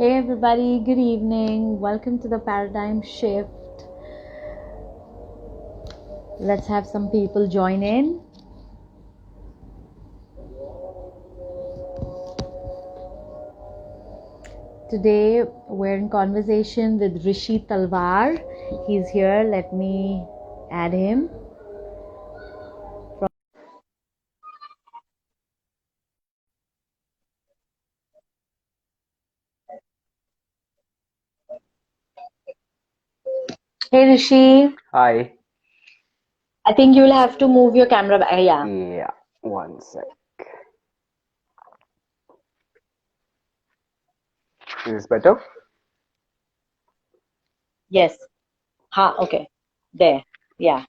Hey everybody, good evening. Welcome to the paradigm shift. Let's have some people join in. Today we're in conversation with Rishi Talwar. He's here. Let me add him. Hey Rishi, Hi. I think you'll have to move your camera back. Yeah. Yeah, one sec. Is this better? Yes. Ha, okay. There. Yeah,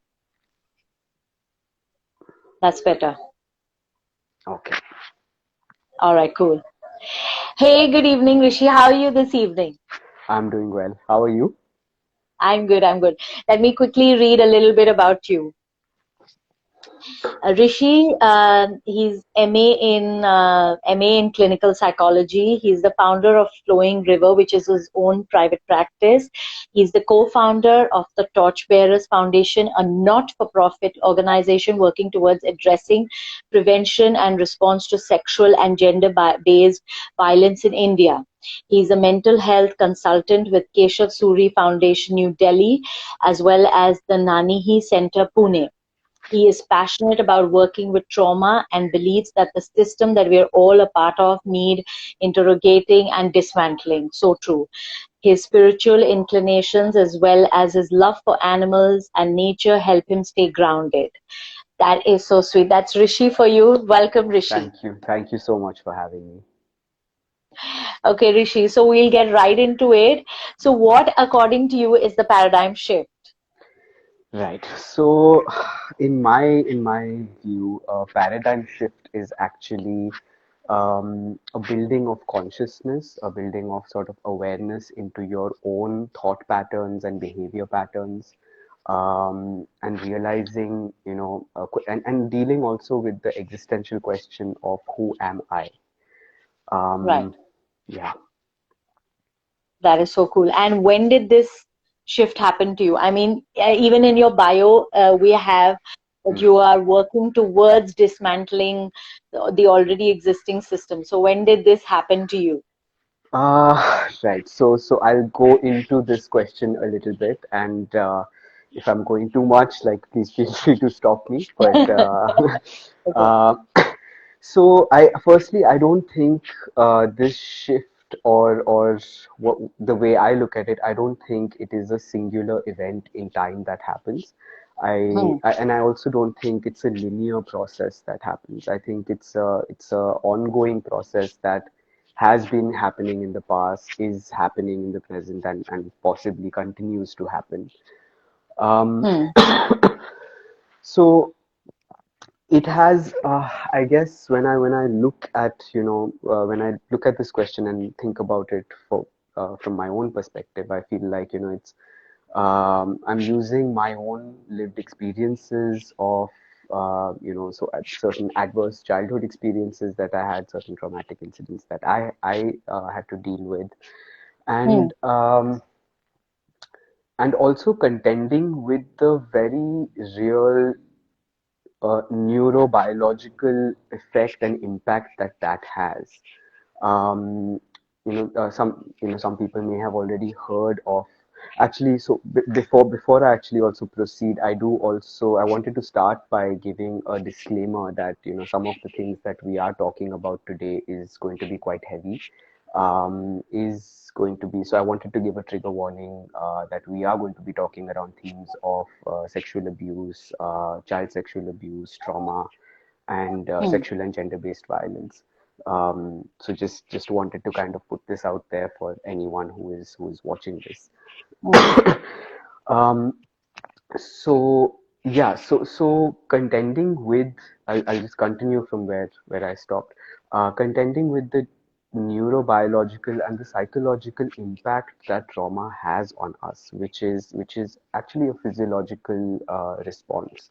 that's better. Okay. All right, cool. Hey, good evening, Rishi. How are you this evening? I'm doing well. How are you? I'm good. I'm good. Let me quickly read a little bit about you. Rishi, he's MA in clinical psychology. He's the founder of Flowing River, which is his own private practice. He's the co-founder of the Torchbearers Foundation, a not-for-profit organization working towards addressing prevention and response to sexual and gender-based violence in India. He's a mental health consultant with Keshav Suri Foundation, New Delhi, as well as the NANIHI Centre, Pune. He is passionate about working with trauma and believes that the system that we are all a part of need interrogating and dismantling. So true. His spiritual inclinations as well as his love for animals and nature help him stay grounded. That is so sweet. That's Rishi for you. Welcome, Rishi. Thank you. Thank you so much for having me. Okay, Rishi. So we'll get right into it. So what, according to you, is the paradigm shift? Right. So, in my view, a paradigm shift is actually a building of consciousness, a building of sort of awareness into your own thought patterns and behavior patterns, and realizing, and dealing also with the existential question of who am I? Right. Um, yeah. That is so cool. And when did this shift happen to you? I mean, even in your bio, we have that Hmm. you are working towards dismantling the already existing system. So when did this happen to you? Right. So I'll go into this question a little bit, and if I'm going too much, like please feel free to stop me. But Okay. uh, so I don't think this shift or what the way I look at it, I don't think it is a singular event in time that happens. Hmm. And I also don't think it's a linear process that happens. I think it's a ongoing process that has been happening in the past, is happening in the present, and possibly continues to happen. Um, Hmm. so it has, I guess, when I look at when I look at this question and think about it from my own perspective, I feel like it's I'm using my own lived experiences of so at certain adverse childhood experiences that I had, certain traumatic incidents that I had to deal with, Hmm. and also contending with the very real neurobiological effect and impact that that has. Um, some people may have already heard of. Actually, so before I actually also proceed, I wanted to start by giving a disclaimer that some of the things that we are talking about today is going to be quite heavy. Is going to be, so I wanted to give a trigger warning that we are going to be talking around themes of sexual abuse, child sexual abuse, trauma, and Hmm. sexual and gender-based violence. So just wanted to kind of put this out there for anyone who is watching this. Hmm. Um, so yeah, so contending with, I'll just continue from where I stopped. Contending with the neurobiological and the psychological impact that trauma has on us, which is actually a physiological response,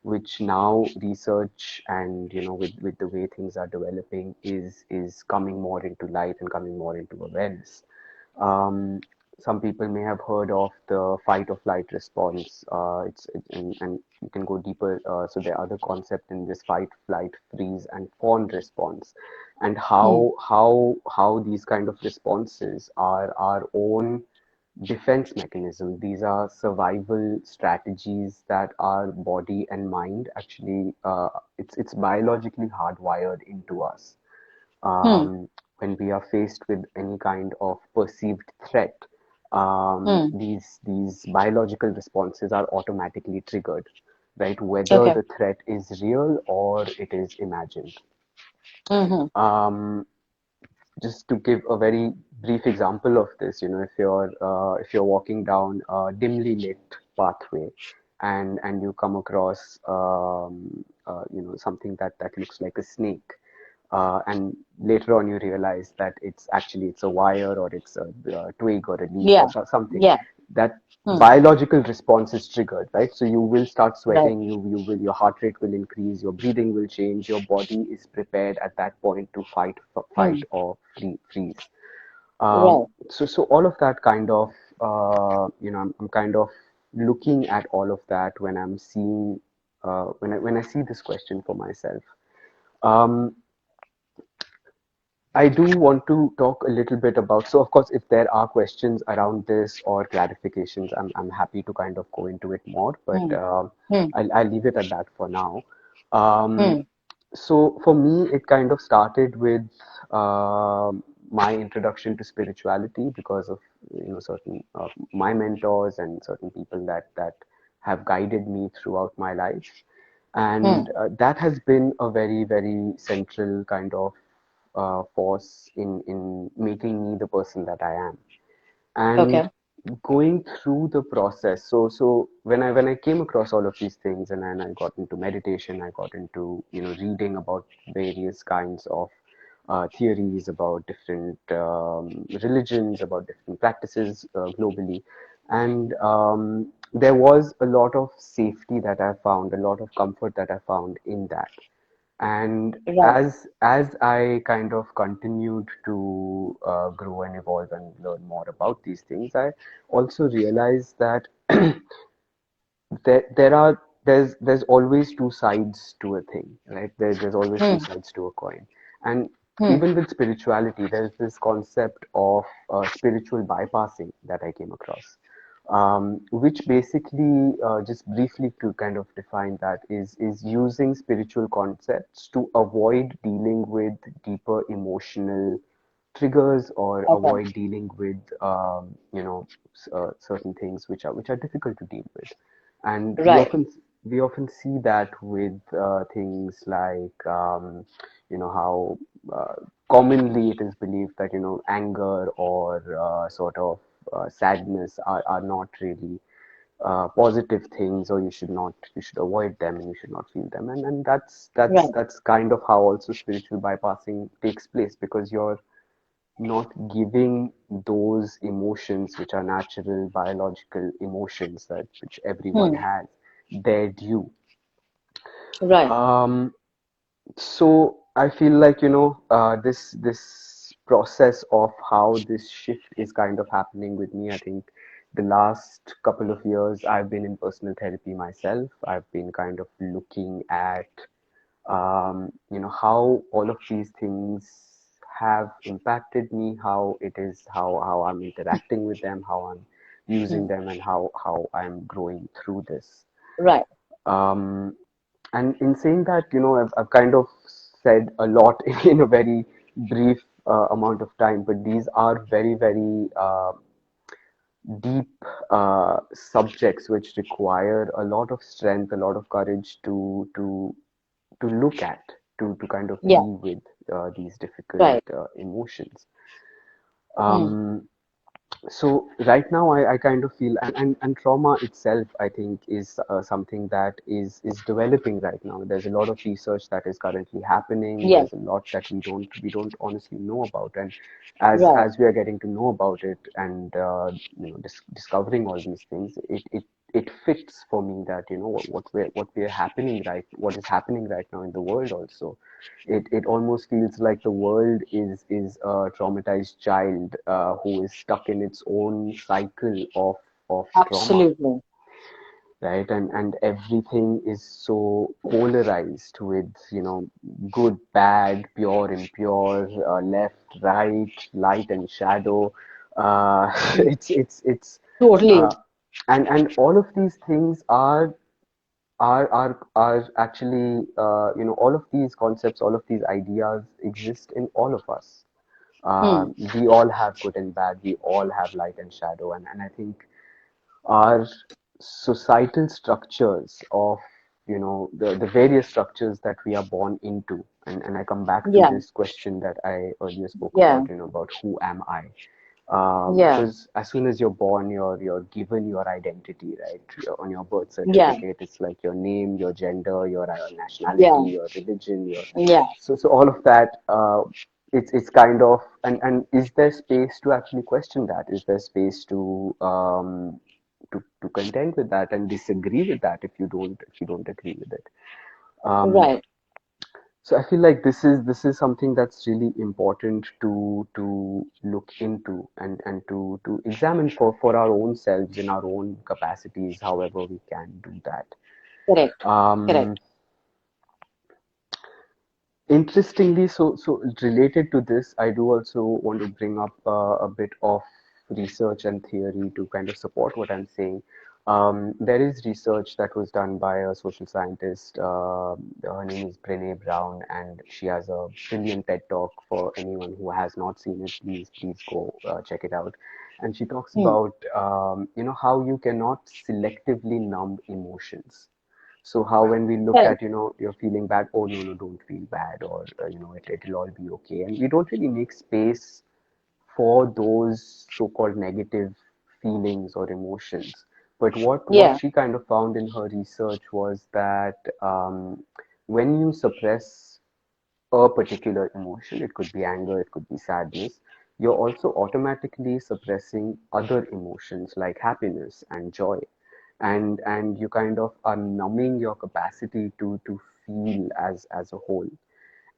which now research and with the way things are developing is coming more into light and coming more into awareness. Um, some people may have heard of the fight or flight response. And you can go deeper. So there are other concepts in this fight, flight, freeze, and fawn response, and Hmm. how these kind of responses are our own defense mechanism. These are survival strategies that our body and mind actually it's biologically hardwired into us. Hmm. When we are faced with any kind of perceived threat, Hmm. these biological responses are automatically triggered, right? Whether Okay. the threat is real or it is imagined. Hmm. Um, just to give a very brief example of this, if you're walking down a dimly lit pathway and you come across something that looks like a snake, and later on you realize that it's a wire or it's a twig or a leaf Yeah. or something, Yeah. that Hmm. biological response is triggered, right? So you will start Right. sweating, you will your heart rate will increase, your breathing will change, your body is prepared at that point to fight Hmm. or freeze. Right. So all of that kind of I'm kind of looking at all of that when I'm seeing when I see this question for myself. Um, I do want to talk a little bit about, so of course, if there are questions around this or clarifications, I'm happy to kind of go into it more, but Hmm. Hmm. I'll leave it at that for now. Um, Hmm. so for me, it kind of started with my introduction to spirituality because of certain my mentors and certain people that have guided me throughout my life, Hmm. and that has been a very very central kind of force in making me the person that I am. And Okay. going through the process, so when I came across all of these things, and then I got into meditation, I got into reading about various kinds of theories about different religions, about different practices globally, and there was a lot of safety that I found, a lot of comfort that I found in that. And Right. as I kind of continued to grow and evolve and learn more about these things, I also realized that there's always two sides to a thing, right? There's always two Hmm. sides to a coin. And Hmm. even with spirituality, there's this concept of spiritual bypassing that I came across, which basically, just briefly to kind of define that, is using spiritual concepts to avoid dealing with deeper emotional triggers or Okay. avoid dealing with certain things which are difficult to deal with. And Right. we often see that with things like how commonly it is believed that anger or sort of sadness are not really positive things, or you should avoid them and you should not feel them. And Right. that's kind of how also spiritual bypassing takes place, because you're not giving those emotions, which are natural biological emotions that which everyone Hmm. has, their due. Right. um so I feel like this process of how this shift is kind of happening with me. I think the last couple of years I've been in personal therapy myself. I've been kind of looking at how all of these things have impacted me, how it is, how I'm interacting with them, how I'm using Hmm. them, and how I'm growing through this. Right. Um, and in saying that, I've kind of said a lot in a very brief amount of time, but these are very, very deep subjects which require a lot of strength, a lot of courage to look at, to kind of Yeah. be with these difficult Right. emotions. Hmm. Um, so right now I kind of feel, and trauma itself I think is something that is developing right now. There's a lot of research that is currently happening. Yes. There's a lot that we don't honestly know about, and Right. as we are getting to know about it and discovering all these things, it fits for me that what is happening right now in the world also. It almost feels like the world is a traumatized child who is stuck in its own cycle of trauma, Absolutely. right? And everything is so polarized with, good, bad, pure, impure, left, right, light and shadow. It's Totally. uh, and all of these things are actually, all of these concepts, all of these ideas exist in all of us. Hmm. We all have good and bad. We all have light and shadow, and I think our societal structures of, the various structures that we are born into, and I come back to Yeah. this question that I earlier spoke Yeah. about, about who am I. Yeah. Because as soon as you're born, you're given your identity, right? On your birth Yeah. certificate, it's like your name, your gender, your nationality, Yeah. your religion, your Yeah. so all of that. It's kind of, and is there space to actually question that? Is there space to contend with that and disagree with that if you don't agree with it? Um, Right. so I feel like this is something that's really important to look into and to examine for our own selves in our own capacities, however we can do that. Correct. Um, Correct. Interestingly, so related to this, I do also want to bring up a bit of research and theory to kind of support what I'm saying. There is research that was done by a social scientist. Her name is Brené Brown, and she has a brilliant TED talk. For anyone who has not seen it, please go check it out. And she talks Hmm. about how you cannot selectively numb emotions. So how when we look Correct. at, you're feeling bad, oh no, no, don't feel bad, or it'll all be okay. And we don't really make space for those so-called negative feelings or emotions. But what Yeah. she kind of found in her research was that when you suppress a particular emotion, it could be anger, it could be sadness, you're also automatically suppressing other emotions like happiness and joy. And you kind of are numbing your capacity to feel as a whole.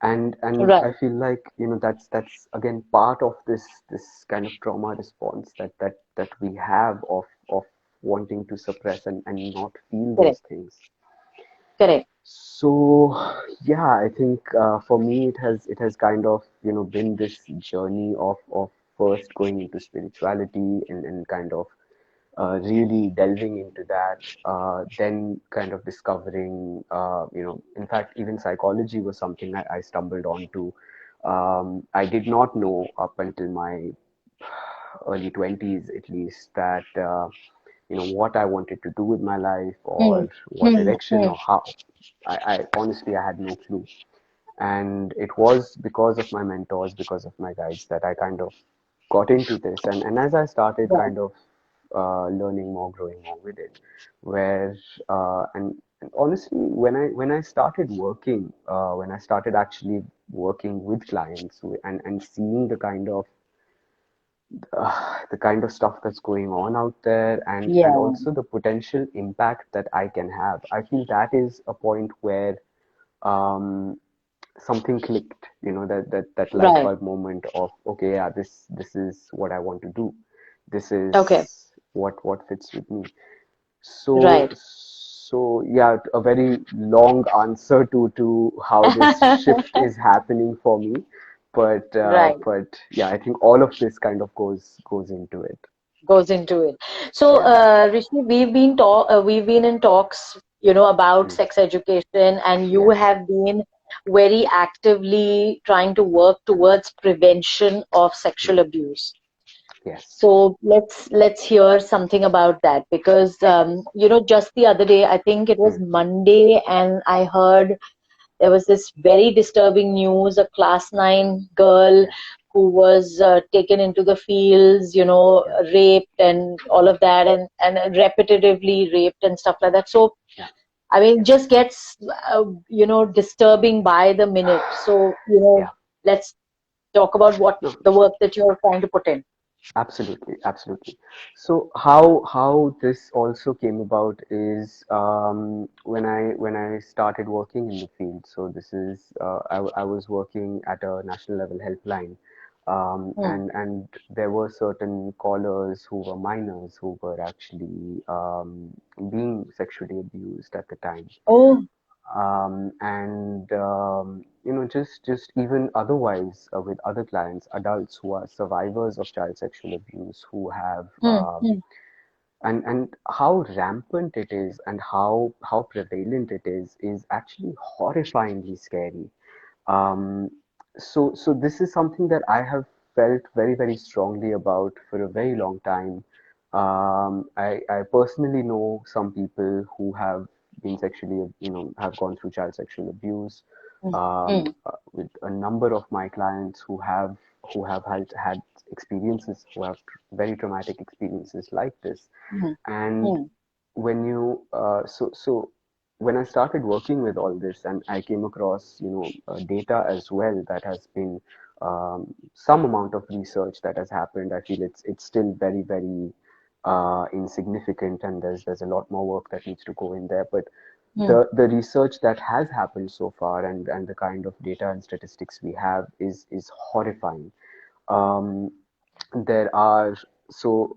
And I Right. feel like, that's again part of this kind of trauma response that we have of wanting to suppress and not feel those Correct. things. Correct. So yeah, I think for me it has kind of, been this journey of first going into spirituality and kind of really delving into that, then kind of discovering, in fact, even psychology was something I stumbled onto. I did not know up until my early 20s, at least, that what I wanted to do with my life, Hmm. or what Hmm. direction, Hmm. or how. I honestly, I had no clue. And it was because of my mentors, because of my guides, that I kind of got into this. And as I started Right. kind of learning more, growing more with it, where and honestly, when I started working, when I started actually working with clients and seeing the kind of stuff that's going on out there, and Yeah. also the potential impact that I can have, I feel that is a point where um, something clicked, that light Right. bulb moment of, okay, yeah, this is what I want to do. This Okay. is what fits with me. So Right. so yeah, a very long answer to how this shift is happening for me, Right. but yeah, I think all of this kind of goes into it. Goes into it. So, Yeah. Rishi, we've been in talks, about Mm. sex education, and you Yes. have been very actively trying to work towards prevention of Mm. sexual abuse. Yes. So let's hear something about that, because just the other day, I think it was Mm. Monday, and I heard there was this very disturbing news, a class 9 girl Yeah. who was taken into the fields, Yeah. raped and all of that, and repetitively raped and stuff like that. So, Yeah. I mean, it just gets, disturbing by the minute. So, Yeah. let's talk about what No. the work that you're trying to put in. Absolutely, absolutely. So how this also came about is when I started working in the field. So this is I was working at a national level helpline, Hmm. and there were certain callers who were minors who were actually being sexually abused at the time. Oh. And just even otherwise with other clients, adults who are survivors of child sexual abuse, who have Hmm. Hmm. and how rampant it is and how prevalent it is actually horrifyingly scary. um, so this is something that I have felt very, very strongly about for a very long time. I personally know some people who have been sexually, have gone through child sexual abuse. Hmm. Hmm. With a number of my clients who have had experiences, who have very traumatic experiences like this. Hmm. And Hmm. when you so when I started working with all this, and I came across data as well, that has been some amount of research that has happened. I feel it's still very, very insignificant, and there's a lot more work that needs to go in there. But Hmm. the research that has happened so far, and the kind of data and statistics we have is horrifying. um, there are so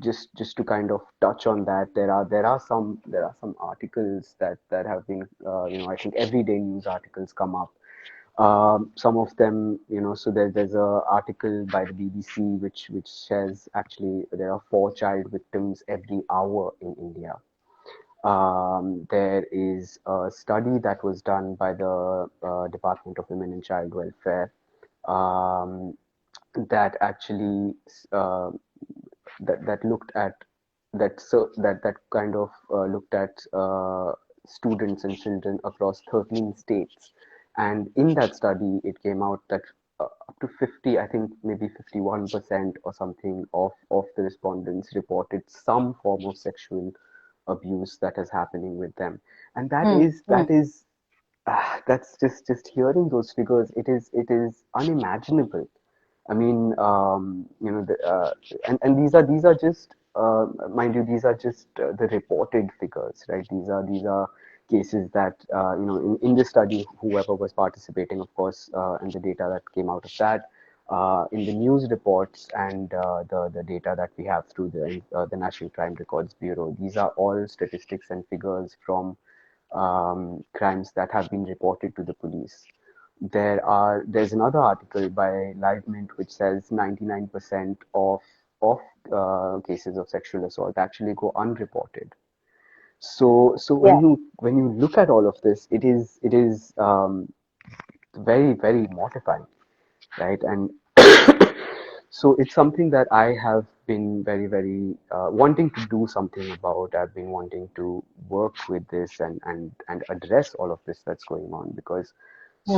just to kind of touch on that, there are some articles that have been, I think everyday news articles come up. Some of them, so there's a article by the BBC which says actually there are 4 child victims every hour in India. There is a study that was done by the Department of Women and Child Welfare, um, that actually uh, that looked at that kind of looked at students and children across 13 states. And in that study it came out that up to 50, I think maybe 51% or something of the respondents reported some form of sexual abuse that is happening with them. And that Hmm. is Hmm. that is that's just hearing those figures, it is unimaginable. I mean, and these are just, mind you, these are just the reported figures, right? These are cases that, in this study, whoever was participating, of course, and the data that came out of that, in the news reports, and the data that we have through the National Crime Records Bureau. These are all statistics and figures from crimes that have been reported to the police. There's another article by LiveMint which says 99% of cases of sexual assault actually go unreported. So Yeah. when you look at all of this, it is very, very mortifying, right? And so it's something that I have been very, very wanting to do something about. I've been wanting to work with this, and address all of this that's going on, because Hmm.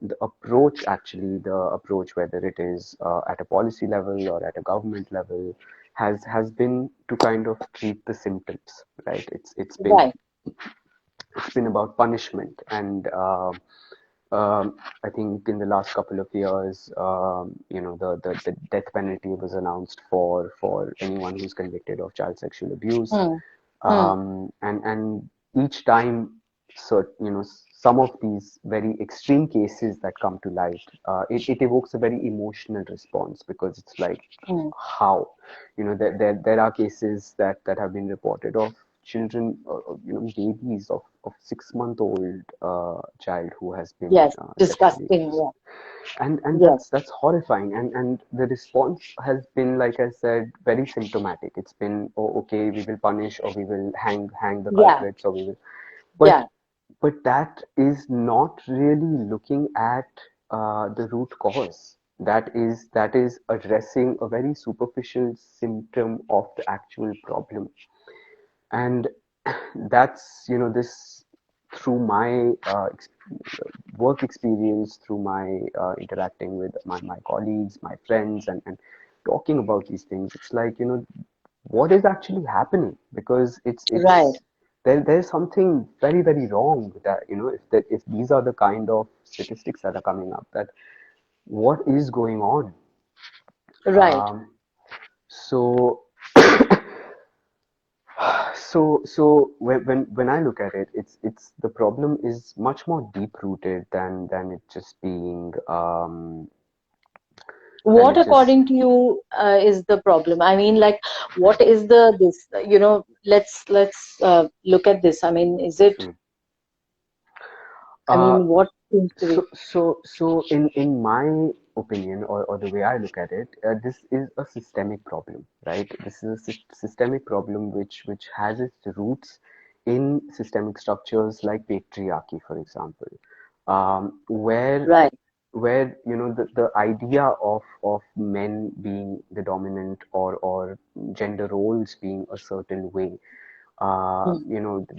the approach, whether it is at a policy level or at a government level, has been to kind of treat the symptoms, right? Right. It's been about punishment. And I think in the last couple of years, the death penalty was announced for anyone who's convicted of child sexual abuse. Hmm. Hmm. And each time, so some of these very extreme cases that come to light, it evokes a very emotional response, because it's like, Hmm. how, there are cases that have been reported of children, babies of 6-month-old child who has been Yes. sexually Disgusting. abused. And Yeah. that's horrifying. And the response has been, like I said, very symptomatic. It's been, oh, okay, we will punish, or we will hang the Yeah. culprits, or we will, but Yeah. but that is not really looking at the root cause. That is addressing a very superficial symptom of the actual problem. And that's, this, through my work experience, through my interacting with my colleagues, my friends, and talking about these things, it's like, what is actually happening? Because Right. there's something very, very wrong with that, if these are the kind of statistics that are coming up, that what is going on. Right. Um, so when I look at it, it's the problem is much more deep rooted than it just being than What, it just according to you, is the problem? I mean, like, what is the this? Let's look at this. I mean, is it? hmm. I uh mean, what seems to be so in my opinion, or the way I look at it, this is a systemic problem, right? This is a systemic problem which has its roots in systemic structures like patriarchy, for example, where right? the idea of men being the dominant, or gender roles being a certain way. Hmm.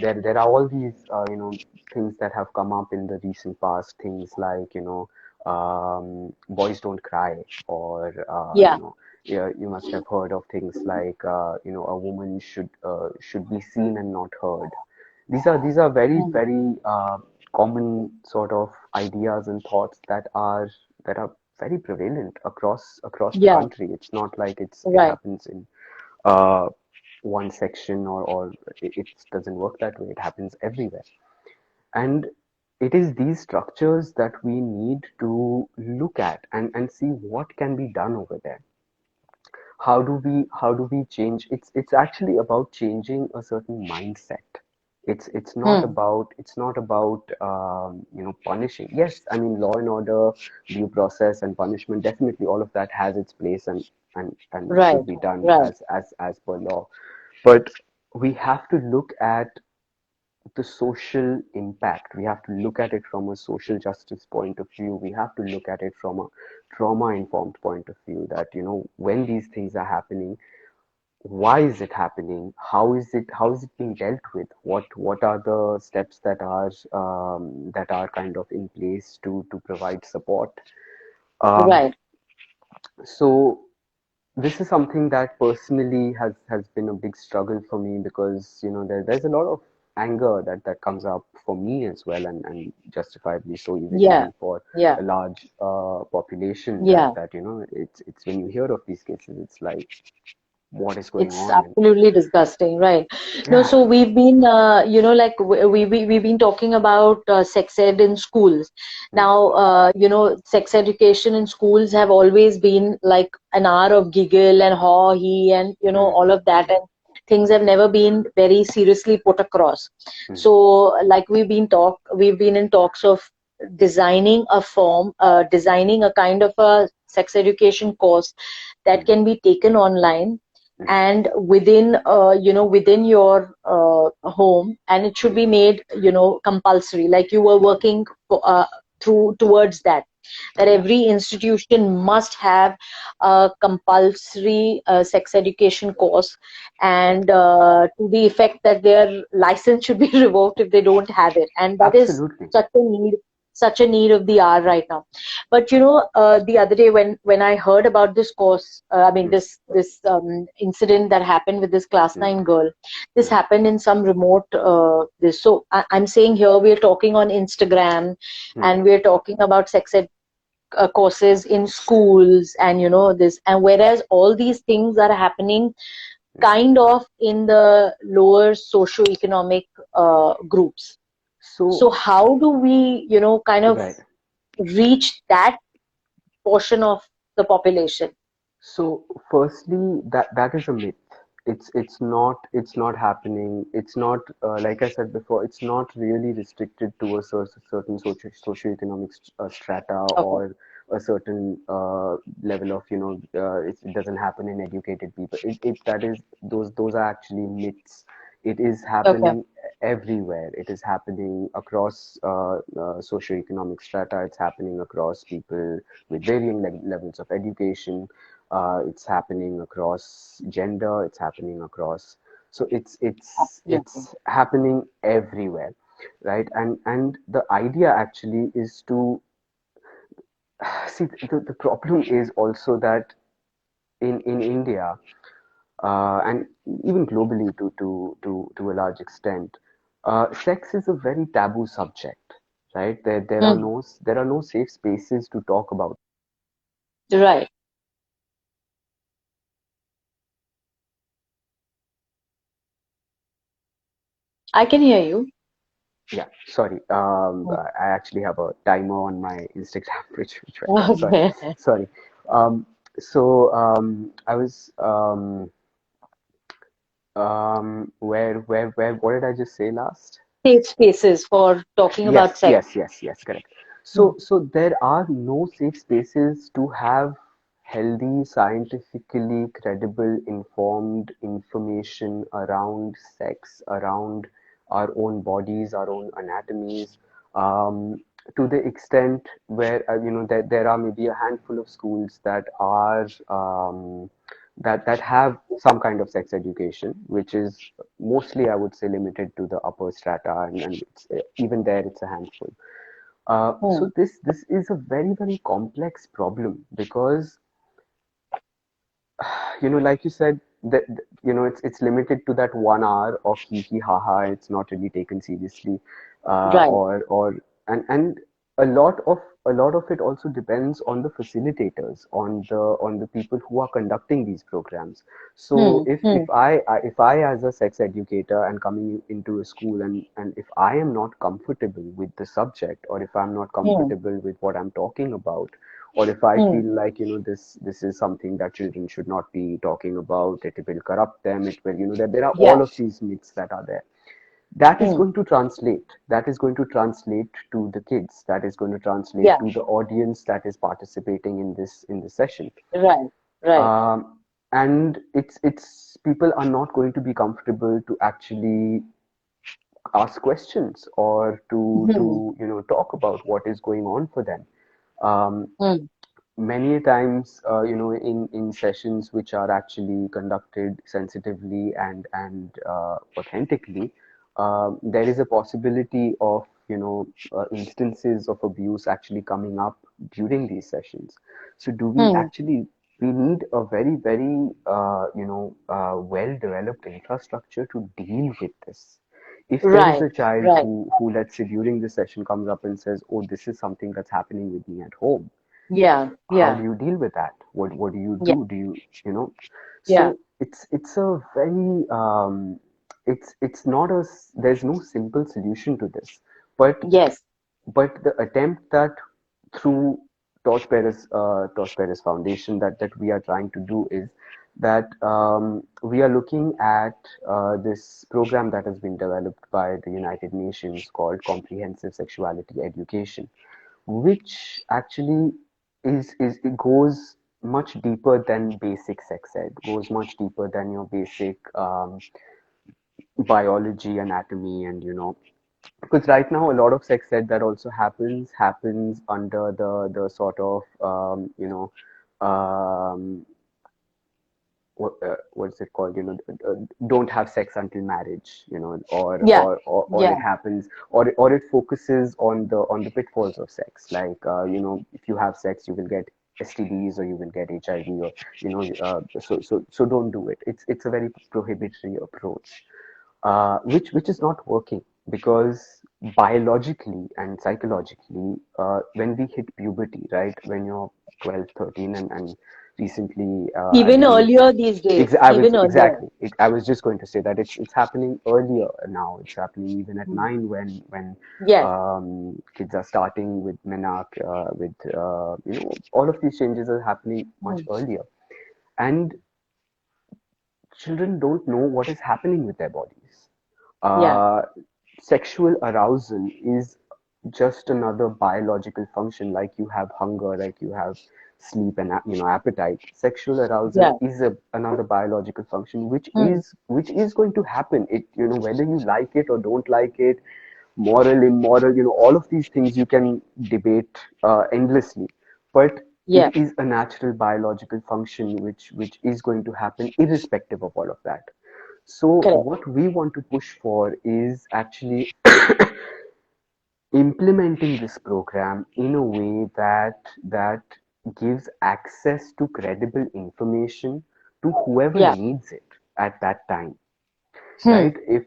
There are all these things that have come up in the recent past, things like boys don't cry, or Yeah. yeah, you must have heard of things like a woman should be seen and not heard. These are very, Hmm. very common sort of ideas and thoughts that are very prevalent across the Yeah. country. It's not like it Right. happens in uh, one section, or it doesn't work that way. It happens everywhere. And it is these structures that we need to look at and see what can be done over there. How do we change? It's actually about changing a certain mindset. It's not Hmm. about punishing. Yes, I mean, law and order, due process, and punishment, definitely all of that has its place, and should Right. be done Right. as per law. But we have to look at the social impact. We have to look at it from a social justice point of view. We have to look at it from a trauma-informed point of view, that, when these things are happening, why is it happening? How is it being dealt with? What are the steps that are kind of in place to provide support? Um, Right. so this is something that personally has been a big struggle for me, because there's a lot of anger that comes up for me as well, and justifiably so, Yeah. even for Yeah. a large population, that Yeah. that it's when you hear of these cases, it's like, what is going It's on? And absolutely disgusting, right? No, yeah. so we've been, like we've been talking about sex ed in schools. Hmm, Now, sex education in schools have always been like an hour of giggle and haw he, and hmm, all of that, and things have never been very seriously put across. hmm, So, like we've been in talks of designing a kind of a sex education course that hmm, can be taken online hmm, and within your home, and it should hmm, be made compulsory, like you were working through towards that yeah, every institution must have a compulsory sex education course, and to the effect that their license should be revoked if they don't have it, and that is absolutely. such a need of the hour right now. But the other day when I heard about this course, I mean Hmm, this incident that happened with this class hmm, 9 girl, this hmm, happened in some remote this. So I'm saying here we're talking on Instagram, hmm, and we're talking about sex ed courses in schools, and this, and whereas all these things are happening hmm. kind of in the lower socioeconomic groups. So So how do we kind of right. reach that portion of the population? So firstly, that is a myth. It's not happening. It's not, like I said before, it's not really restricted to a certain socioeconomic strata, Okay. or a certain level of, it doesn't happen in educated people. That is, those are actually myths. It is Okay. happening everywhere. It is happening across socioeconomic strata. It's happening across people with varying levels of education. It's happening across gender. It's happening across. So Absolutely. it's happening everywhere, right? And the idea actually is to see, the problem is also that in India, and even globally, to a large extent, sex is a very taboo subject, right? There are Hmm. no safe spaces to talk about. Right. I can hear you. Yeah, sorry. Mm. I actually have a timer on my Instagram, which went off. Sorry, Okay. sorry. Um, I was where what did I just say last? Safe spaces for talking about Yes, sex. yes, yes, yes, correct. Mm. So there are no safe spaces to have healthy, scientifically credible, informed information around sex, around our own bodies, our own anatomies, to the extent where there are maybe a handful of schools that are that have some kind of sex education, which is mostly, I would say, limited to the upper strata, and even there, it's a handful. Mm. So this is a very, very complex problem because like you said, that it's limited to that 1 hour of hee hee ha ha. It's not really taken seriously, Right. or and a lot of it also depends on the facilitators, on the people who are conducting these programs. So Hmm. if Hmm. if I as a sex educator and coming into a school, and if I am not comfortable with the subject, or if I'm not Hmm. comfortable with what I'm talking about, or if I Hmm. feel like this is something that children should not be talking about, it will corrupt them, it will, that there are Yeah. all of these myths that are there. That is Hmm. going to translate. That is going to translate to the kids. That is going to translate Yeah. to the audience that is participating in this session. Right. Right. Um, and it's people are not going to be comfortable to actually ask questions, or to Hmm. to talk about what is going on for them. Um, Hmm. Many times, in sessions which are actually conducted sensitively and authentically, there is a possibility of instances of abuse actually coming up during these sessions. So do we Hmm. actually, we need a very, very well developed infrastructure to deal with this. If there is Right. a child Right. who, let's say, during the session comes up and says, oh, this is something that's happening with me at home, Yeah. how Yeah. do you deal with that? What do you Yeah. do? Do you you know? Yeah. So it's a very it's not there's no simple solution to this, but Yes. the attempt that through Torchbearers Foundation that we are trying to do is that we are looking at this program that has been developed by the United Nations called Comprehensive Sexuality Education, which actually is it goes much deeper than basic sex ed, goes much deeper than your basic biology, anatomy, and because right now a lot of sex ed that also happens under the sort of um, what's it called, don't have sex until marriage, Yeah. or Yeah. it happens, or it focuses on the pitfalls of sex, like if you have sex you will get STDs, or you will get HIV, or so don't do it. It's a very prohibitory approach, which is not working, because biologically and psychologically, when we hit puberty, right, when you're 12, 13, and recently, I Even believe, earlier these days. I was Even earlier. exactly. I was just going to say that it's happening earlier now. It's happening even at Hmm. 9, when Yes. kids are starting with menarche, with all of these changes are happening much Hmm. earlier, and children don't know what is happening with their bodies. Yeah. Uh, Sexual arousal is just another biological function, like you have hunger, like you have sleep, and appetite. Sexual arousal Yeah. is another biological function, which Hmm. is going to happen. It whether you like it or don't like it, moral, immoral, all of these things you can debate endlessly, but Yeah. it is a natural biological function which is going to happen irrespective of all of that. So Correct. what we want to push for is actually implementing this program in a way that gives access to credible information to whoever Yeah. needs it at that time, Hmm. right? If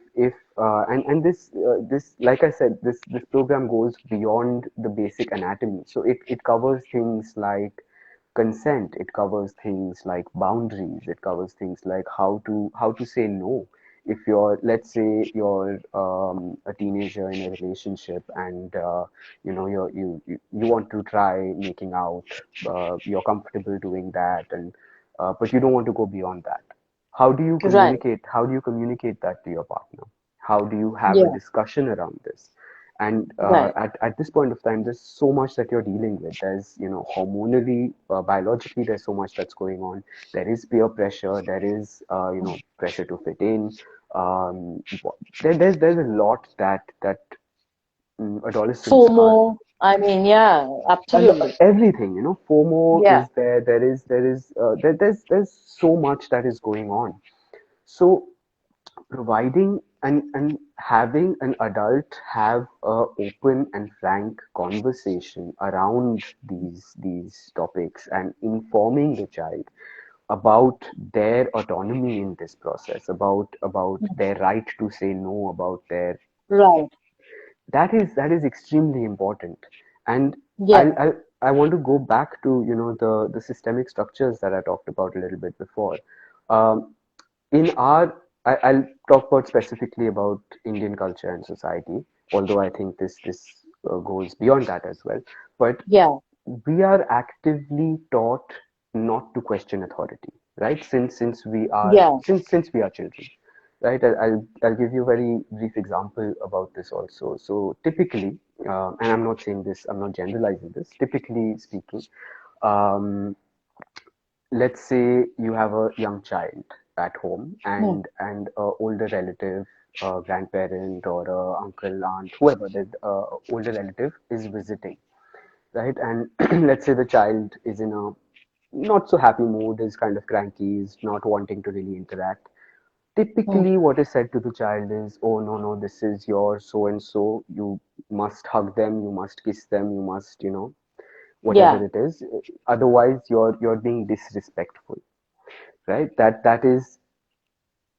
and this, like I said, this program goes beyond the basic anatomy, so it covers things like consent, it covers things like boundaries, it covers things like how to say no. If you're, let's say you're a teenager in a relationship, and you want to try making out, you're comfortable doing that, and but you don't want to go beyond that. Right. How do you communicate that to your partner? How do you have a Yeah. discussion around this? And Right. at this point of time, there's so much that you're dealing with. There's, hormonally, biologically, there's so much that's going on. There is peer pressure. There is, pressure to fit in. Um, there's a lot that adolescents are. FOMO. I mean, yeah, absolutely. Everything, FOMO Yeah. is there. There's so much that is going on. So providing and having an adult have a open and frank conversation around these topics, and informing the child about their autonomy in this process, about their right to say no, about their, Right. that is extremely important. And Yeah. I want to go back to, the systemic structures that I talked about a little bit before. Um, in our I'll talk about specifically about Indian culture and society, although I think this goes beyond that as well. But Yeah. we are actively taught not to question authority, right? Yeah. Since we are children, right? I'll give you a very brief example about this also. So typically, and I'm not saying this, I'm not generalizing this. Typically speaking, um, let's say you have a young child at home, Hmm. and a older relative, a grandparent or a uncle, aunt, whoever the older relative is visiting, right? And let's say the child is in a not so happy mood, is kind of cranky, is not wanting to really interact. Hmm. Typically, what is said to the child is, "Oh, no, no, this is your so and so. You must hug them, you must kiss them, you must, whatever Yeah. it is. Otherwise, you're being disrespectful." Right? That is,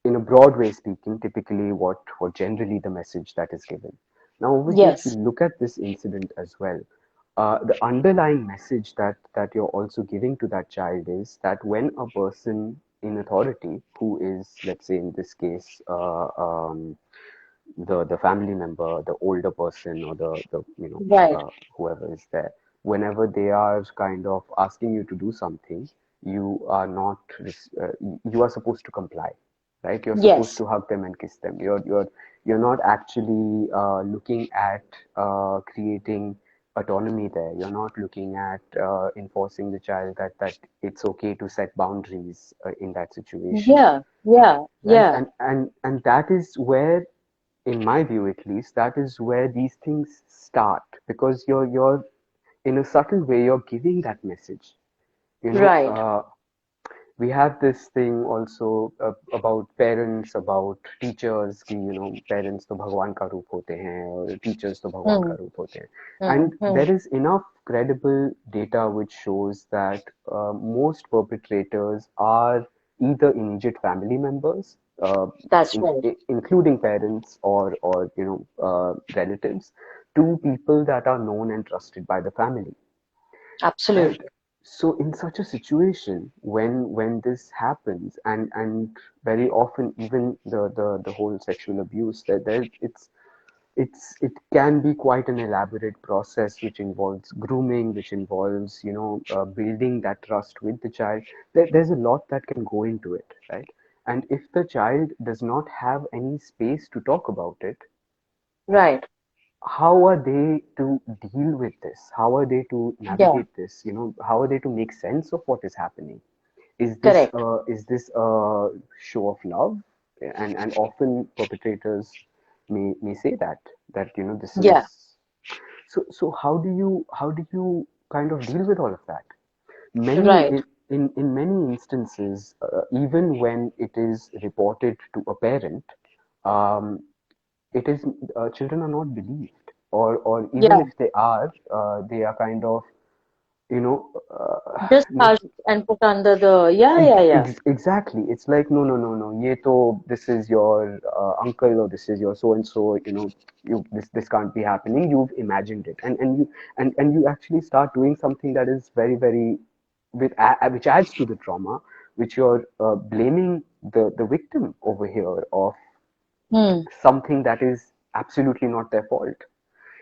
in a broad way speaking, typically what generally the message that is given. Now, over here, if you Yes. look at this incident as well, the underlying message that you're also giving to that child is that when a person in authority, who is, let's say in this case, the family member, the older person, or the Right. whoever is there, whenever they are kind of asking you to do something, you are not you are supposed to comply, right? You're supposed Yes. to hug them and kiss them. You're not actually looking at creating autonomy there. You're not looking at enforcing the child that it's okay to set boundaries in that situation, Yeah. Yeah. right? Yeah. And that is where, in my view at least, that is where these things start, because you're in a subtle way you're giving that message. You know, Right. we have this thing also about parents, about teachers कि, parents तो भगवान का रूप होते हैं और teachers तो भगवान का Hmm. रूप होते हैं. Hmm. And Hmm. there is enough credible data which shows that most perpetrators are either immediate family members, That's right. including parents, or relatives, to people that are known and trusted by the family, right? Absolutely. So in such a situation, when this happens, and very often even the whole sexual abuse, that there it can be quite an elaborate process, which involves grooming, which involves, building that trust with the child. There's a lot that can go into it, right? And if the child does not have any space to talk about it, Right. how are they to deal with this? How are they to Yeah. navigate this? How are they to make sense of what is happening? Correct. Is this a show of love? And often perpetrators may say that this Yeah. is. So how do you kind of deal with all of that? Many Right. in many instances, even when it is reported to a parent, um, it is children are not believed, or even Yeah. if they are kind of, you know Just not hush and put under the. Yeah. Yeah. Yeah. exactly. It's like, no, no, no, no, ye to, this is your uncle, or this is your so and so, this can't be happening, you've imagined it, and you actually start doing something that is very, very which adds to the trauma, which you're blaming the victim over here of Hmm. something that is absolutely not their fault.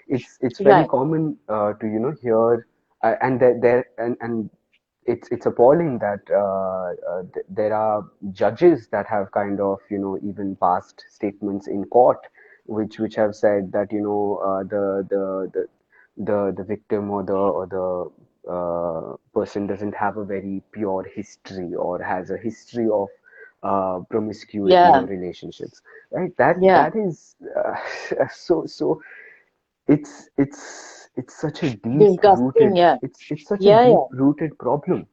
It's very Right. common to hear, and and it's appalling that there are judges that have kind of even passed statements in court which have said that the victim or the person doesn't have a very pure history or has a history of promiscuity Yeah. in relationships, right? That Yeah. that is so it's such a deep Disgusting. rooted Yeah. it's such a Yeah. deep Yeah. rooted problem,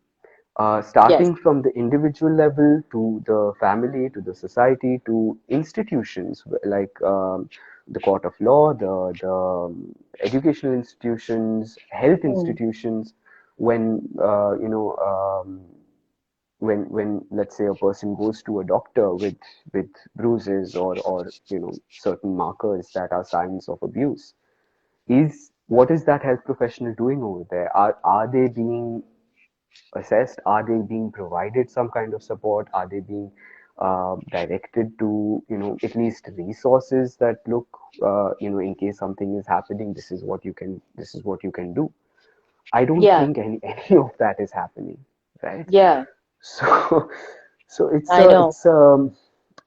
Yes. starting from the individual level to the family to the society to institutions like the court of law, the educational institutions, health Hmm. institutions. When when let's say a person goes to a doctor with bruises or certain markers that are signs of abuse, is what is that health professional doing over there? Are they being assessed? Are they being provided some kind of support? Are they being directed to at least resources that look in case something is happening, this is what you can do? I don't Yeah. think any of that is happening, right? Yeah. So so I know.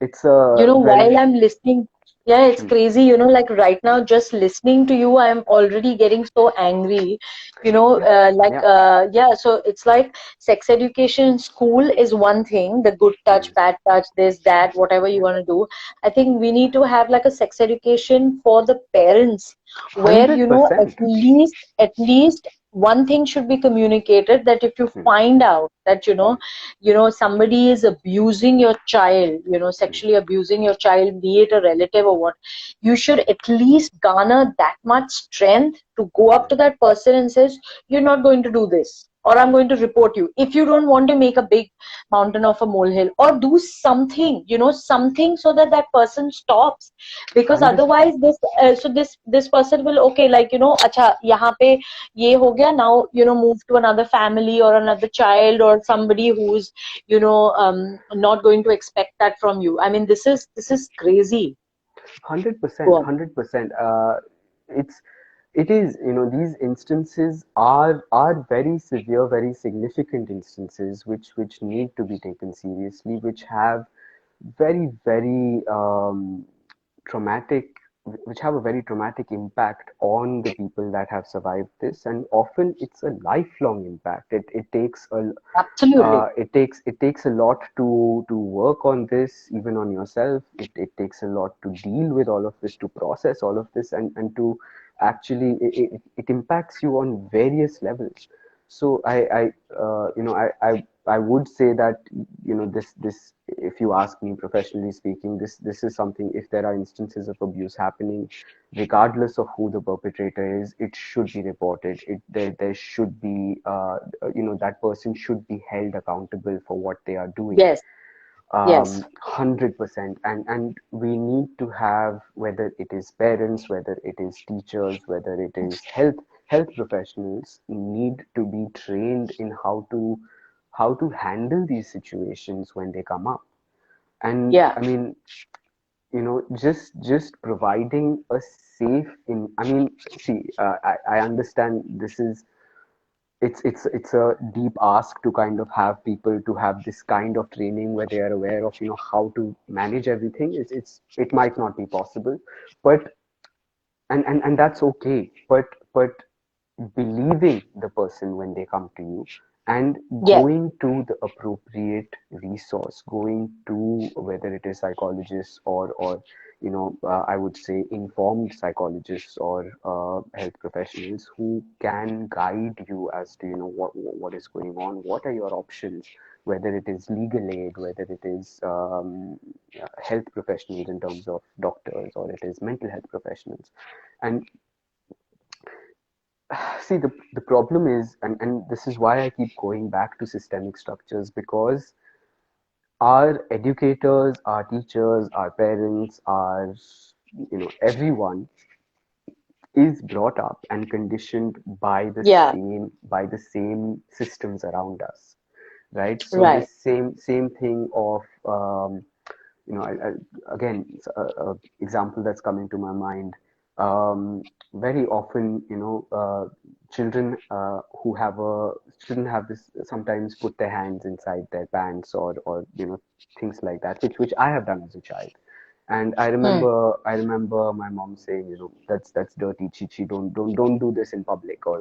it's a While very I'm listening, yeah, it's hmm, crazy, like right now, just listening to you, I'm already getting so angry, yeah, yeah, yeah, so it's like sex education in school is one thing, the good touch, hmm, bad touch, this, that, whatever you want to do. I think we need to have like a sex education for the parents where, 100%. at least one thing should be communicated that if you Hmm, find out that, hmm, somebody is abusing your child, hmm, sexually abusing your child, be it a relative or what, you should at least garner that much strength to go up hmm. to that person and says, you're not going to do this, or I'm going to report you. If you don't want to make a big mountain of a molehill, or do something, something so that that person stops, because 100%. otherwise this person will, okay, like, acha yahan pe ye ho gaya, now, move to another family or another child or somebody who's, not going to expect that from you. I mean, this is crazy. 100%, Go on. 100%. It's it is, these instances are very severe, very significant instances which need to be taken seriously, which have very, very traumatic, which have a very traumatic impact on the people that have survived this, and often it's a lifelong impact. It takes a Absolutely. it takes a lot to work on this, even on yourself. It takes a lot to deal with all of this, to process all of this, and to actually it impacts you on various levels. So I would say that this, if you ask me professionally speaking, this is something. If there are instances of abuse happening, regardless of who the perpetrator is, it should be reported. There should be that person should be held accountable for what they are doing. Yes. Yes. 100%. And we need to have, whether it is parents, whether it is teachers, whether it is health professionals, need to be trained in how to handle these situations when they come up. And Yeah. I mean, just providing a safe in I mean, see, I understand this is, it's a deep ask to kind of have people to have this kind of training where they are aware of how to manage everything. It might not be possible, but and that's okay. But believing the person when they come to you, and Yes. going to the appropriate resource, going to, whether it is psychologists or I would say informed psychologists or health professionals who can guide you as to what is going on, what are your options, whether it is legal aid, whether it is health professionals in terms of doctors, or it is mental health professionals. And see, the problem is, and this is why I keep going back to systemic structures, because our educators, our teachers, our parents, our everyone is brought up and conditioned Yeah. by the same systems around us, right? So Right. this same thing of again, example that's coming to my mind. Very often, children who have a children have this sometimes put their hands inside their pants or things like that, which I have done as a child. And Hmm. I remember my mom saying, that's dirty, chichi, don't do this in public, or.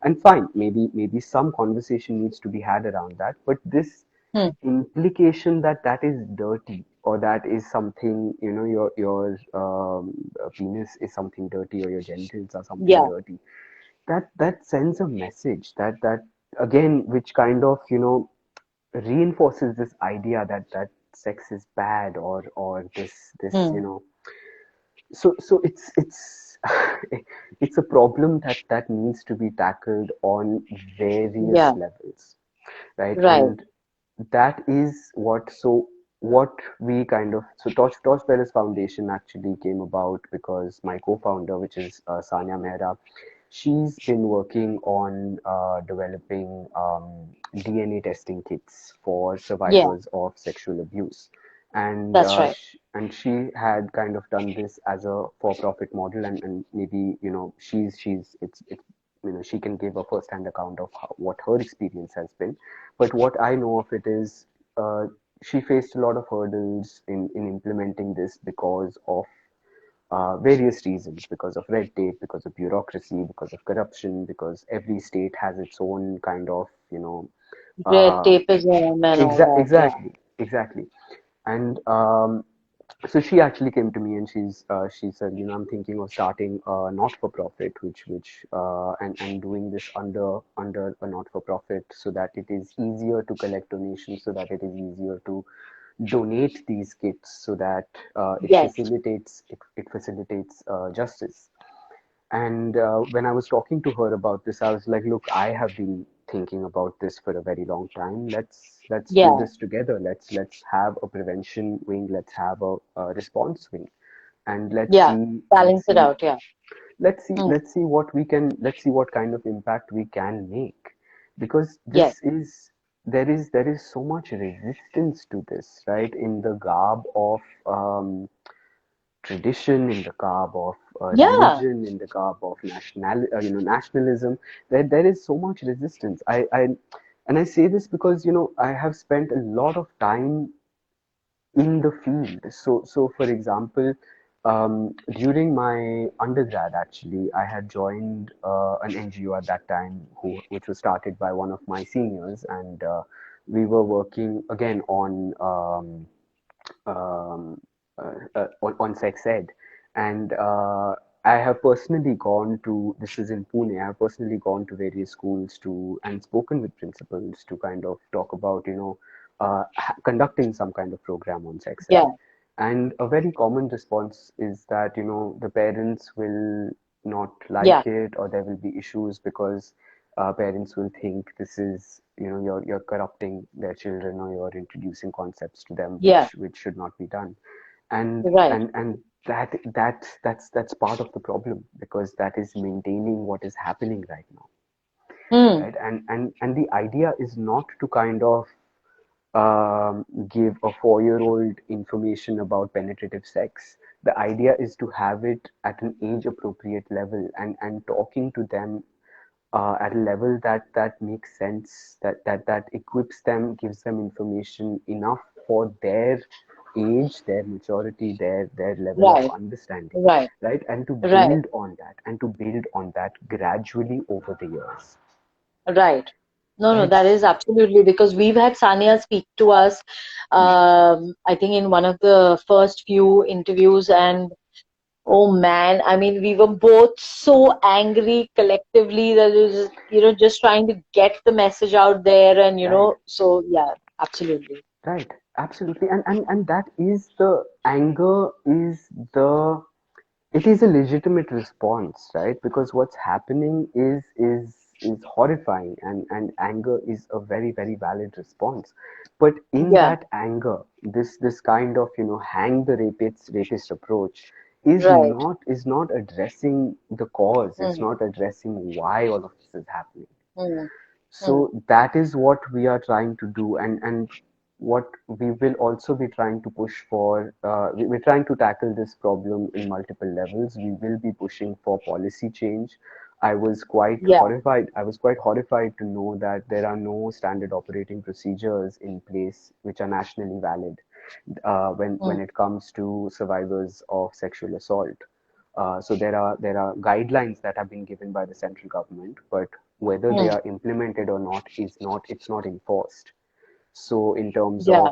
And fine, maybe some conversation needs to be had around that, but this Hmm. implication that that is dirty, or that is something, your penis is something dirty, or your genitals are something Yeah. dirty, that sends a message that again, which kind of reinforces this idea that sex is bad, or this Hmm. so it's it's a problem that needs to be tackled on various Yeah. levels, right? Right. And that is what we kind of so Torchbearers Foundation actually came about because my co-founder, which is Sanya Mehra, she's been working on developing DNA testing kits for Yeah. survivors of sexual abuse, and That's right. she had kind of done this as a for-profit model, and maybe she's it's she can give a first-hand account of what her experience has been, but what I know of it is uh, she faced a lot of hurdles in implementing this because of various reasons, because of red tape, because of bureaucracy, because of corruption, because every state has its own kind of, Red uh, tapeism and all that. Yeah. exactly. And so she actually came to me and she said, I'm thinking of starting a not-for-profit, and doing this under a not-for-profit so that it is easier to collect donations, so that it is easier to donate these kits, so that Yes. it facilitates justice. And when I was talking to her about this, I was like, look, I have been thinking about this for a very long time. Let's do Yeah. this together. Let's have a prevention wing. Let's have a response wing, and Yeah. Balance it out. Yeah. Hmm. let's see what kind of impact we can make, because Yes. there is so much resistance to this, right? In the garb of tradition, in the garb of Yeah. religion, in the garb of nationalism. There is so much resistance. And I say this because I have spent a lot of time in the field. So for example, during my undergrad, actually, I had joined an NGO at that time, which was started by one of my seniors, and we were working again um, on sex ed. And I have personally gone to, this is in Pune, I have personally gone to various schools and spoken with principals to kind of talk about, conducting some kind of program on sex ed. Yeah. And a very common response is that, the parents will not Yeah. like it, or there will be issues because parents will think this is, you're corrupting their children, or you're introducing concepts to them Yeah. which should not be done. And Right. and that's part of the problem, because that is maintaining what is happening right now, Hmm. right? And the idea is not to kind of give a 4-year-old information about penetrative sex. The idea is to have it at an age appropriate level, and talking to them at a level that makes sense, that equips them, gives them information enough for their age, their maturity, their level of Right. understanding, Right. right? And to Right. build on that gradually over the years, Right. No, no, right? that is absolutely because we've had Sania speak to us, Hmm. I think in one of the first few interviews, and oh man, I mean, we were both so angry collectively that it was just, just trying to get the message out there, and Right. so yeah, absolutely. Right, absolutely. And that is the anger is the it is a legitimate response, right? Because what's happening is horrifying, and anger is a very, very valid response. But in Yeah. that anger, this kind of, hang the rapist approach Right. is not addressing the cause. It's Mm, not addressing why all of this is happening. mm, mm. So that is what we are trying to do, and what we will also be trying to push for. We're trying to tackle this problem in multiple levels. We will be pushing for policy change. Yeah. I was quite horrified to know that there are no standard operating procedures in place which are nationally valid when Mm, it comes to survivors of sexual assault. So there are guidelines that have been given by the central government, but whether they mm. are implemented or not is not it's not enforced. So in terms Yeah. of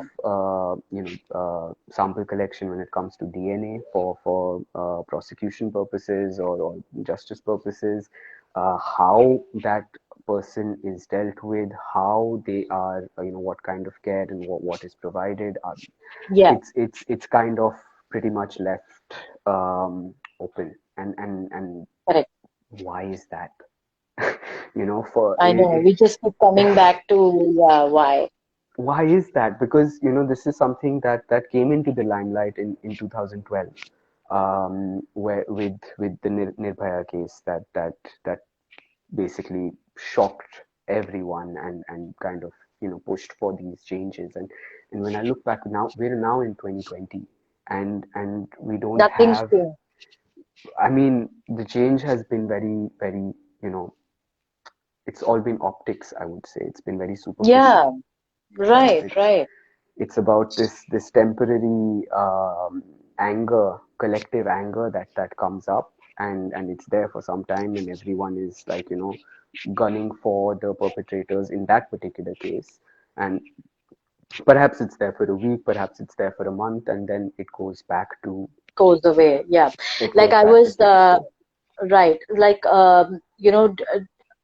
sample collection when it comes to DNA for prosecution purposes or justice purposes, how that person is dealt with, how they are, what kind of care and what is provided, Yeah. it's kind of pretty much left open. And Correct. why is that? For I know. We just keep coming back to, yeah, why? why is that? Because this is something that came into the limelight in 2012, where with the Nirbhaya case that basically shocked everyone and kind of pushed for these changes. And when I look back now, we're now in 2020, and we don't Nothing's have. changed. I mean, the change has been very, you know, it's all been optics, I would say. It's been very superficial, Yeah. right? Right. Right. It's about this temporary anger, collective anger that comes up, and it's there for some time, and everyone is like gunning for the perpetrators in that particular case. And perhaps it's there for a week, perhaps it's there for a month, and then Goes away. Yeah. it Like goes I back to was, status quo. right. Like,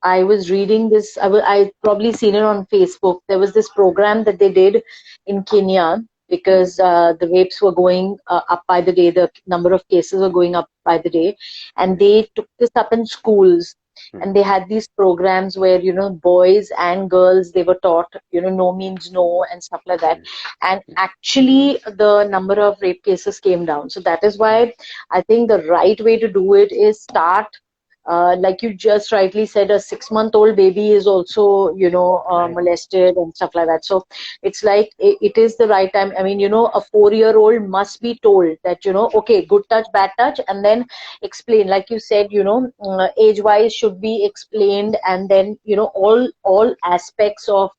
I was reading this. I probably seen it on Facebook. There was this program that they did in Kenya Hmm, because the rapes were going up by the day. The number of cases were going up by the day, and right. they took this up in schools. Hmm, And they had these programs where boys and girls, they were taught no means no and stuff like that. hmm, And hmm, actually, the number of rape cases came down. So that is why I think the right way to do it is start, like you just rightly said, a 6-month-old baby is also, right. molested and stuff like that. So it's like it is the right time. I mean, a 4-year-old must be told that, okay, good touch, bad touch, and then explain, like you said, age-wise should be explained, and then, all aspects of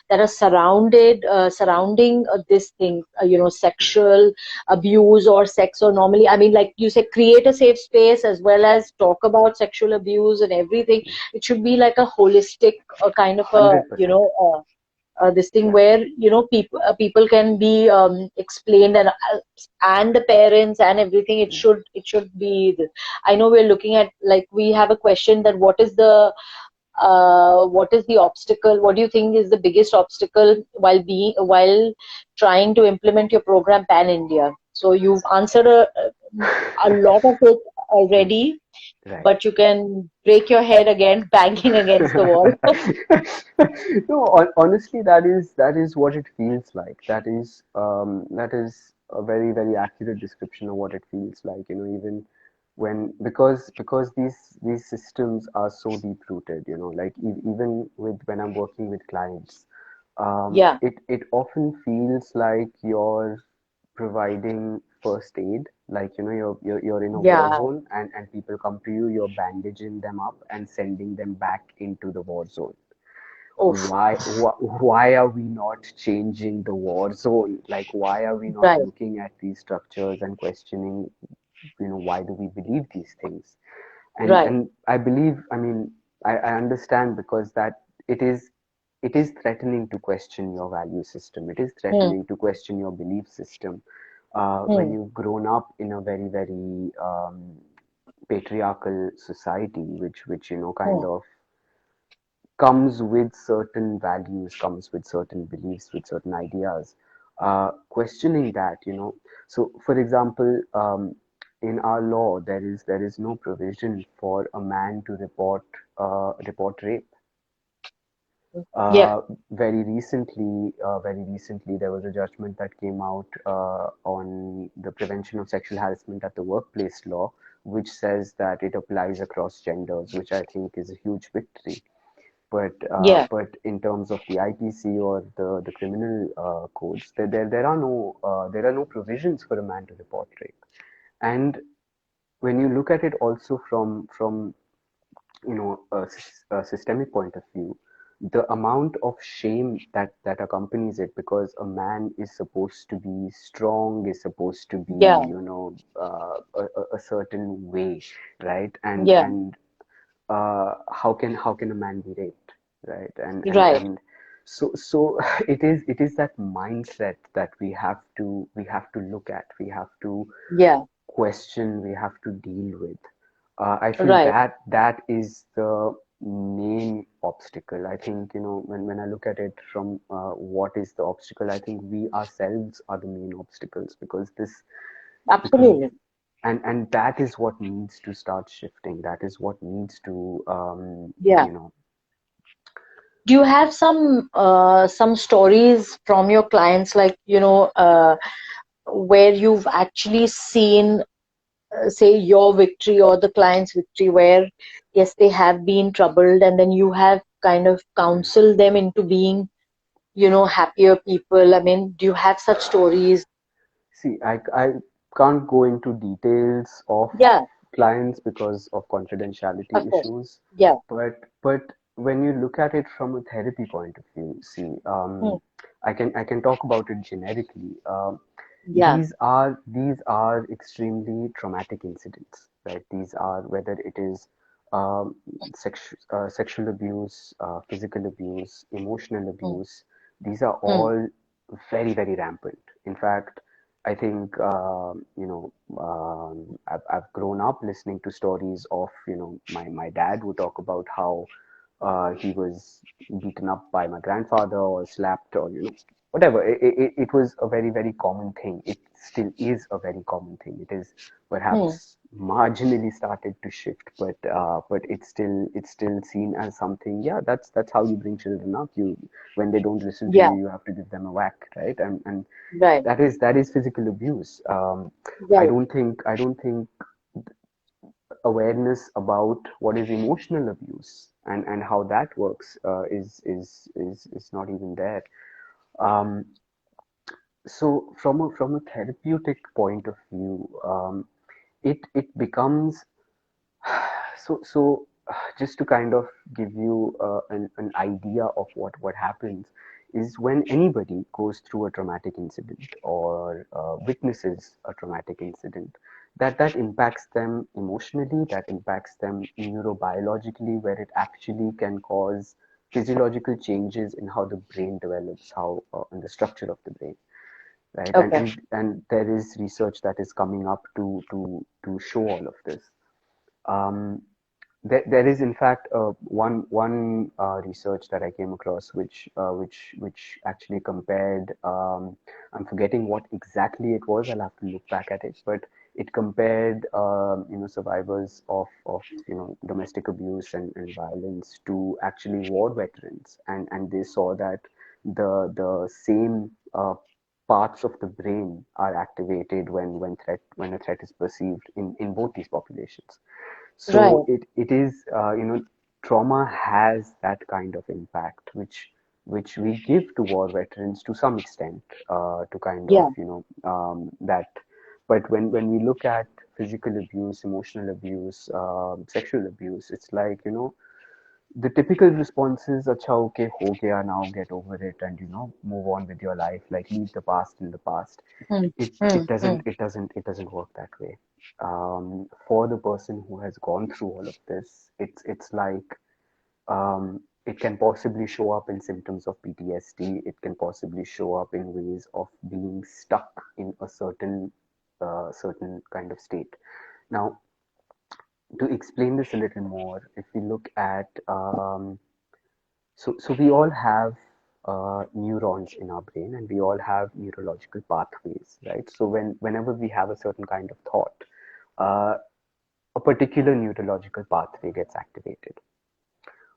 that are surrounding this thing, sexual abuse or sex, or normally, I mean, like you said, create a safe space as well as talk about sexual abuse and everything. It should be like a holistic kind of a, 100%. this thing Yeah. where people can be explained, and the parents and everything. It Hmm. should be I know we're looking at, like, we have a question that what is the obstacle? What do you think is the biggest obstacle while trying to implement your program pan India? So you've answered a lot of it Hmm. already, Right. but you can break your head again, banging against the wall. No, honestly, that is what it feels like. That is a very accurate description of what it feels like. Even when because these systems are so deep rooted. Like even with when I'm working with clients, Yeah, it often feels like you're providing first aid, like you're in a war yeah, zone, and people come to you, you're bandaging them up and sending them back into the war zone. oof, Why are we not changing the war zone? Like, why are we not right, looking at these structures and questioning, why do we believe these things? right, And I believe, I mean, I understand, because that it is threatening to question your value system. It is hmm, threatening to question your belief system when hmm, you've grown up in a very patriarchal society, which kind hmm, of comes with certain values, comes with certain beliefs, with certain ideas. Questioning that, So, for example, in our law, there is no provision for a man to report rape. Yeah. Very recently, there was a judgment that came out on the prevention of sexual harassment at the workplace law, which says that it applies across genders, which I think is a huge victory. Yeah. But in terms of the IPC or the criminal codes, there are no provisions for a man to report rape. And when you look at it also from a systemic point of view, the amount of shame that accompanies it, because a man is supposed to be strong, is supposed to be, Yeah. a certain way, right? Yeah. And how can a man be raped, right? Right. And so it is that mindset that we have to look at, we have to Yeah. question, we have to deal with. I feel Right. that that is the main obstacle. I think, when I look at it from what is the obstacle, I think we ourselves are the main obstacles, because Absolutely. and that is what needs to start shifting. That is what needs to Yeah. Do you have some stories from your clients, like, where you've actually seen, say, your victory or the client's victory, where yes, they have been troubled, and then you have kind of counseled them into being, happier people? I mean, do you have such stories? See, I can't go into details of Yeah, clients because of confidentiality of course. issues, Yeah. but when you look at it from a therapy point of view, see, Hmm. I can talk about it generically. Yeah. These are extremely traumatic incidents, right? These are, whether it is sexual abuse, physical abuse, emotional Hmm. abuse. These are Hmm. all very, very rampant. In fact, I think I've grown up listening to stories of, my dad would talk about how he was beaten up by my grandfather or slapped, or whatever. It was a very, very common thing. It still is a very common thing. It is Hmm. perhaps marginally started to shift, but it's still seen as something. Yeah, that's how you bring children up. You When they don't listen to you, Yeah. you have to give them a whack, right? And Right. that is physical abuse. Right. I don't think awareness about what is emotional abuse and how that works is not even there. Um, so from a therapeutic point of view, it becomes just to kind of give you an idea of what happens is when anybody goes through a traumatic incident or witnesses a traumatic incident, that impacts them emotionally, that impacts them neurobiologically, where it actually can cause physiological changes in how the brain develops, how in the structure of the brain, right? Okay. And there is research that is coming up to show all of this. um, there is in fact one research that I came across, which actually compared. I'm forgetting what exactly it was. I'll have to look back at it, but it compared survivors of domestic abuse and violence to actually war veterans, and they saw that the same parts of the brain are activated when a threat is perceived in both these populations. So Right. it is, trauma has that kind of impact, which we give to war veterans to some extent, to kind of, Yeah. that. But when we look at physical abuse, emotional abuse, sexual abuse, it's like, the typical response is, "Acha, okay, ho gaya, now get over it and, move on with your life, like leave the past in the past." Hmm. it Hmm. it Hmm. doesn't work that way. For the person who has gone through all of this, it's like, it can possibly show up in symptoms of PTSD. It can possibly show up in ways of being stuck in a certain kind of state. Now, to explain this a little more, if we look at, so we all have neurons in our brain, and we all have neurological pathways, right? So whenever we have a certain kind of thought, uh, a particular neurological pathway gets activated.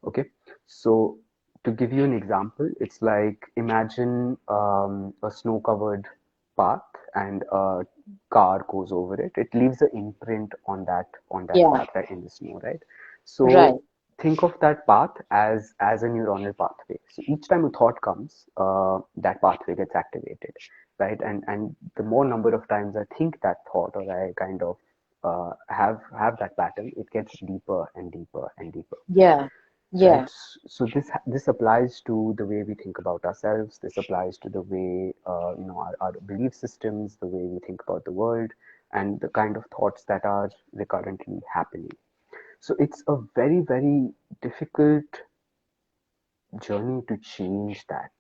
Okay, so to give you an example, it's like imagine a snow-covered path and a car goes over it. It leaves an imprint on that Yeah. path, right, in the snow, right? So Right. think of that path as a neuronal pathway. So each time a thought comes, that pathway gets activated, right? And the more number of times I think that thought, or I kind of have that pattern, it gets deeper and deeper and deeper, Yeah. right? Yeah. So this applies to the way we think about ourselves. This applies to the way our belief systems, the way we think about the world, and the kind of thoughts that are recurrently happening. So it's a very, very difficult journey to change that,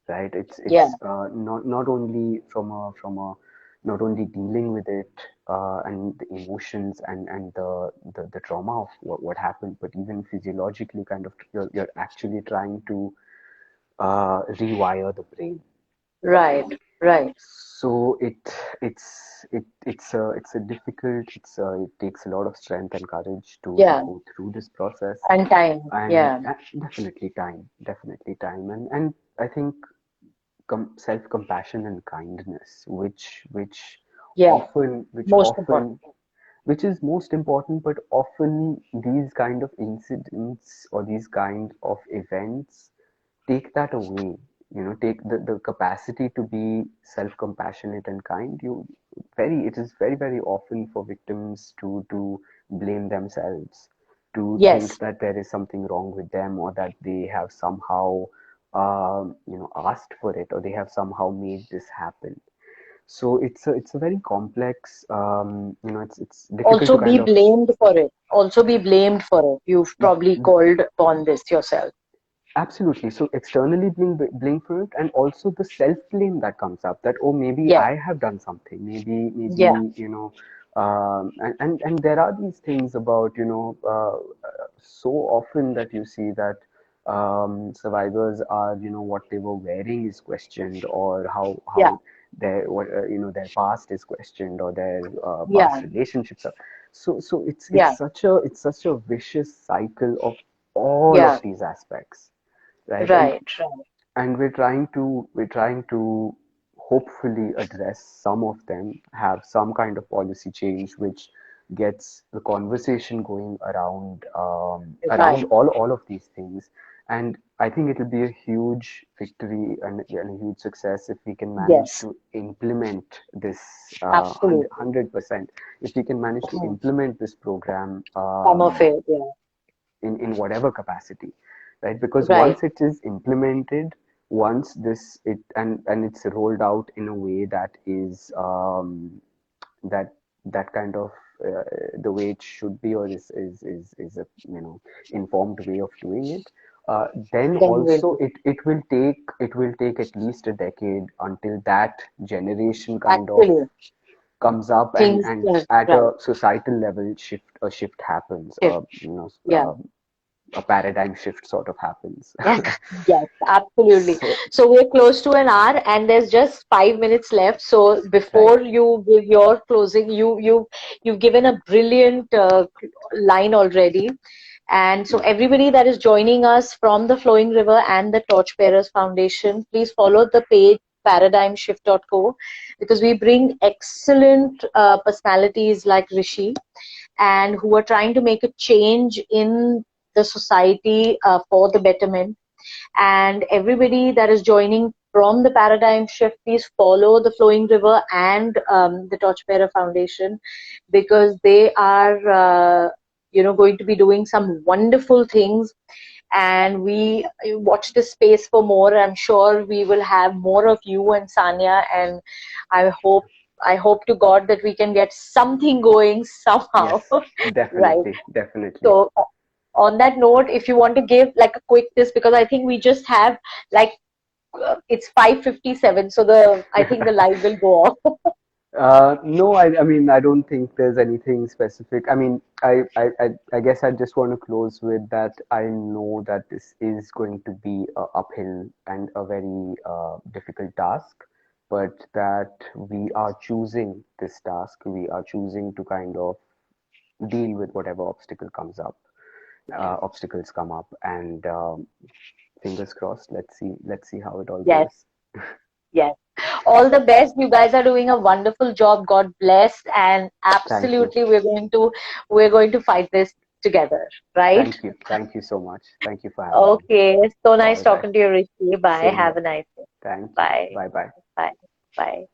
right? It's Yeah. not only not only dealing with it and the emotions and the trauma of what happened, but even physiologically, kind of you're actually trying to rewire the brain. Right. Right. So it's a difficult, it takes a lot of strength and courage to Yeah. go through this process, And time. and Yeah. definitely time, and I think self-compassion and kindness, Yeah. which Most important. often which is most important, but often these kind of incidents or these kind of events take that away. Take the capacity to be self-compassionate and kind. It is very, very often for victims to blame themselves, to think Yes. that there is something wrong with them, or that they have somehow asked for it, or they have somehow made this happen. So it's a very complex, it's difficult to Also be kind of. blamed for it. Also be blamed for it. You've probably called upon this yourself. Absolutely. So externally being blamed for it, and also the self-blame that comes up, that, oh, maybe Yeah. I have done something. Yeah. Maybe, and there are these things about, so often that you see that survivors are, what they were wearing is questioned, or Yeah. how their past is questioned, or their past Yeah. relationships are. So Yeah. it's such a vicious cycle of all of Yeah. these aspects, right? and Right. Right. and we're trying to hopefully address some of them, have some kind of policy change which gets the conversation going around Right. all of these things. And I think it'll be a huge victory and a huge success if we can manage Yes. to implement this Absolutely. 100%. If we can manage to Mhm. implement this program Some of it. Yeah. in whatever capacity, right? Because Right. once it is implemented, once this it and it's rolled out in a way that is that that kind of the way it should be, or is a informed way of doing it. Then Then we'll also it will take at least a decade until that generation kind of actually comes up, and things. at Right. a societal level shift happens, Shift. Yeah. a paradigm shift sort of happens. Yes, absolutely. So, So we're close to an hour and there's just 5 minutes left. So right. before you give your closing, you've given a brilliant line already. And so Mm. everybody that is joining us from the Flowing River and the Torchbearers Foundation, please follow the page paradigmshift.co, because we bring excellent personalities like Rishi, and who are trying to make a change in the society for the betterment. And everybody that is joining from the paradigm shift, please follow the Flowing River and the Torchbearer Foundation, because they are going to be doing some wonderful things. And we watch this space for more. I'm sure we will have more of you and Sanya, and i hope I hope to God that we can get something going somehow. Yes, Right. definitely, definitely. So on that note, if you want to give like a quick this, because I think we just have like it's 5:57, so the I think the light will go off. No, I mean, I don't think there's anything specific. I mean, I guess I just want to close with that. I know that this is going to be a uphill and a very difficult task, but that we are choosing this task. We are choosing to kind of deal with whatever obstacles come up, and Fingers crossed. Let's see how it all Yes, goes. yes. All the best. You guys are doing a wonderful job. God bless. And Thank you. absolutely, we're going to fight this together, right? Thank you so much. Thank you for having me. Okay. So All nice right. talking to you, Rishi. Bye. Same Have here. a nice day. Thank you. Bye. Bye bye. Bye. Bye.